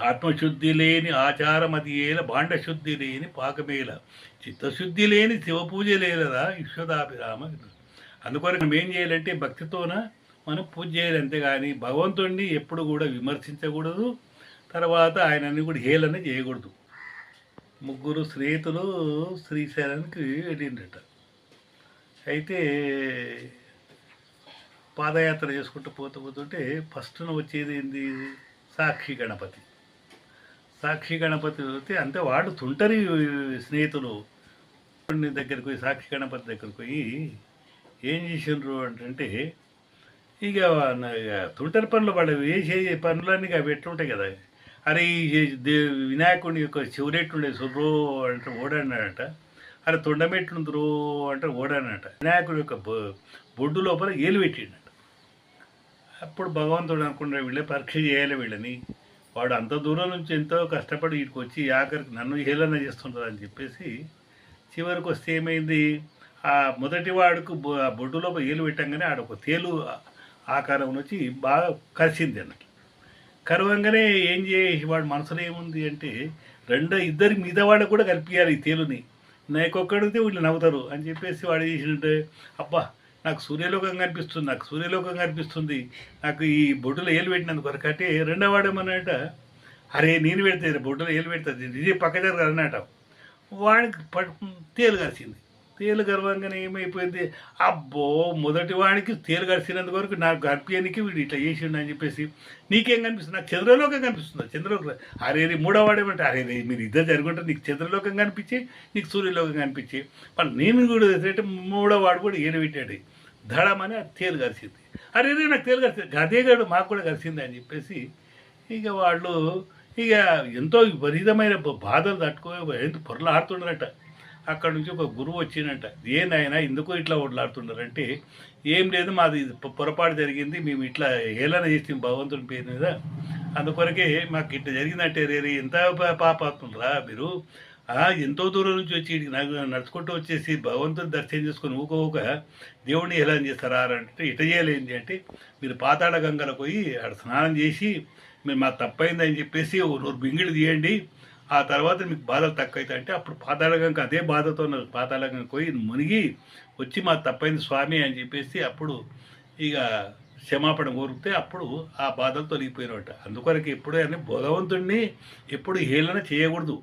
ఆత్మశుద్ధి లేని ఆచారమతి ఏల భాండశుద్ధి లేని పాకమేల చిత్తశుద్ధి లేని శివపూజ లేలరా విశ్వదాభిరామ. అందుకొరకు మనం ఏం చేయాలంటే భక్తితోన మనం పూజ చేయాలి, అంతేగాని భగవంతుడిని ఎప్పుడు కూడా విమర్శించకూడదు, తర్వాత ఆయనని కూడా హేళన చేయకూడదు. ముగ్గురు స్నేహితులు శ్రీశైలానికి వెళ్ళిండట. అయితే పాదయాత్ర చేసుకుంటూ పోతుంటే ఫస్ట్న వచ్చేది ఏంది, సాక్షి గణపతి. సాక్షి గణపతి వస్తే అంతే వాడు తుంటరి స్నేహితులు దగ్గరికి పోయి, సాక్షి గణపతి దగ్గరికి పోయి ఏం చేసిండ్రు అంటే, ఇక తుంటరి పనులు వాడు వేసే పనులన్నీ అవి ఎట్లుంటాయి కదా. అరే ఈ వినాయకుడి యొక్క చివరెట్లుండే సుర్రో అంటే ఓడన్నాడట. అరే తొండమెట్లుందరు అంటే ఓడానట. వినాయకుడి యొక్క బొడ్డు లోపల ఏలు పెట్టిండట. అప్పుడు భగవంతుడు అనుకున్నాడు, వీళ్ళే పరీక్ష చేయాలి వీళ్ళని, వాడు అంత దూరం నుంచి ఎంతో కష్టపడి వీటికి వచ్చి ఆఖరికి నన్ను హేళన చేస్తుంటారు అని చెప్పేసి చివరికి వస్తే ఏమైంది, ఆ మొదటి వాడుకు బొడ్డు లోపల ఏలు పెట్టంగానే ఆడొక తేలు ఆకారం వచ్చి బాగా కరిచింది అన్నట్టు. కరవంగానే ఏం చేసి వాడు మనసులో ఏముంది అంటే, ఇద్దరి మీద వాడు కూడా కలిపియాలి ఈ తేలుని, నాకొక్కడితే వీళ్ళు నవ్వుతారు అని చెప్పేసి వాడు చేసినట్టే, అబ్బా నాకు సూర్యలోకం కనిపిస్తుంది, నాకు సూర్యలోకం కనిపిస్తుంది, నాకు ఈ బొడ్డులో ఏలు పెట్టినందుకు వరకు అంటే రెండో వాడేమన్నట, అరే నేను పెడితే బొడ్డులో ఏలు పెడుతుంది ఇది పక్క జరగదు అన్నట. వాడికి తేలు కలిసింది. తేలు గర్వంగానే ఏమైపోయింది, అబ్బో మొదటి వాడికి తేలు కలిసినందుకు వరకు నాకు గర్భియానికి వీడు ఇట్లా చేసిండు అని చెప్పేసి, నీకేం కనిపిస్తుంది, నాకు చంద్రలోకం కనిపిస్తుంది, చంద్రలోకం. అరే మూడో వాడేమంటే, అరే మీరు ఇద్దరు జరుగుంటారు, నీకు చంద్రలోకం కనిపించి నీకు సూర్యలోకం కనిపించి, మరి నేను కూడా అంటే మూడో వాడు కూడా ఏలు పెట్టాడు, దడమని తేలు కలిసింది. అరే నాకు తేలు కలిసింది, అదేగాడు మాకు కూడా కలిసింది అని చెప్పేసి ఇక వాళ్ళు ఇక ఎంతో విపరీతమైన బాధలు తట్టుకో ఎంత పొరలాడుతున్నారట. అక్కడ నుంచి ఒక గురువు వచ్చిందంట, ఏనాయనా ఎందుకు ఇట్లా ఓట్లాడుతున్నారంటే, ఏం లేదు మాది పొరపాటు జరిగింది, మేము ఇట్లా హేళన చేస్తాం భగవంతుని పేరు మీద, అందుకొరకే మాకు ఇట్లా జరిగిందంటే రే ఎంత పాపాత్ములరా మీరు, ఎంతో దూరం నుంచి వచ్చి నడుచుకుంటూ వచ్చేసి భగవంతుని దర్శనం చేసుకొని ఊక దేవుడిని హేళన చేస్తారా అంటే, ఇట చేయలేంది అంటే, మీరు పాతాళ గంగలో పోయి అక్కడ స్నానం చేసి మీరు మాకు తప్పైందని చెప్పేసి ఓ 2 బింగిళ్ళు తీయండి, ఆ తర్వాత మీకు బాధలు తక్కువ అవుతాయి అంటే, అప్పుడు పాతాళగంగ అదే బాధతో పాతాళగంగ పోయి మునిగి వచ్చి మా తప్పైంది స్వామి అని చెప్పేసి అప్పుడు ఇక క్షమాపణ కోరితే అప్పుడు ఆ బాధలు తొలగిపోయినట్ట. అందుకొరకు ఎప్పుడు అని భగవంతుడిని ఎప్పుడు హేళన చేయకూడదు.